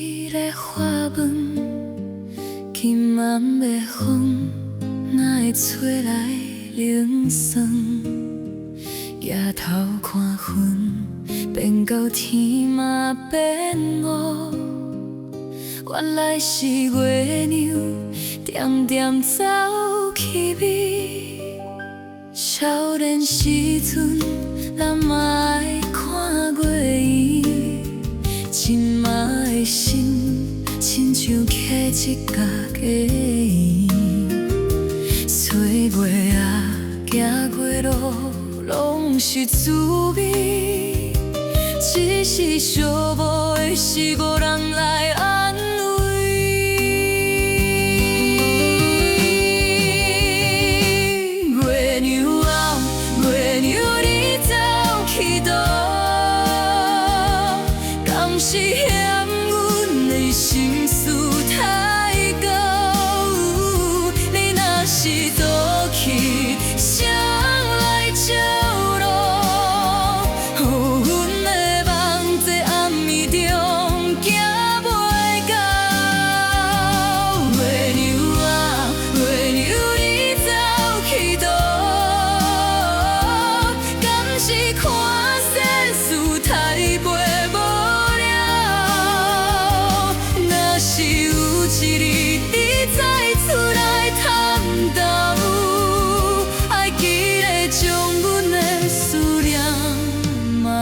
一个花纹，今晚要风，哪会吹来冷霜？抬头看云，变到天嘛变乌。原来是月娘点点走去味。少年时阵，咱嘛爱看月圆，今嘛的心亲像起一角个圆。岁月啊，行月路，拢是滋味，只是寂寞的是无人来安慰。月娘啊，月娘你走去倒？敢是嫌阮的心事太高？你若是倒去，谁来照？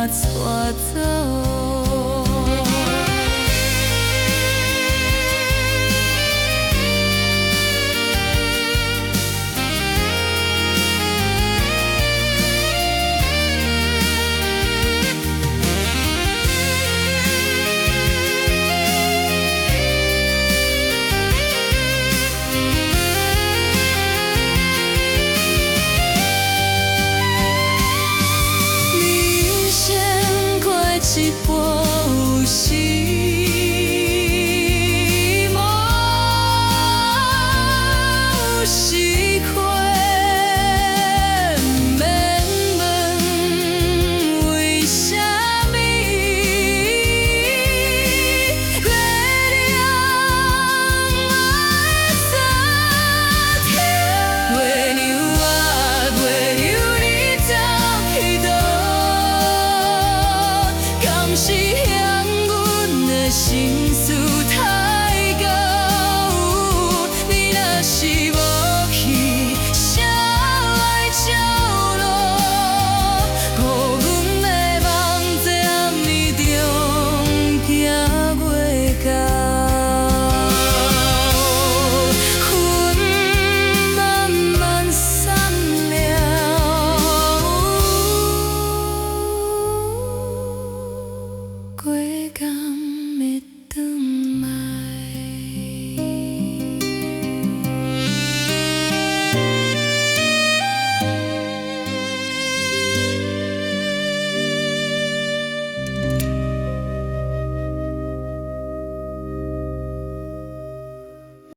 带走。一半有时无时亏，免问为什么月亮爱昨天。月娘啊，月娘你走去倒？是嫌阮的心。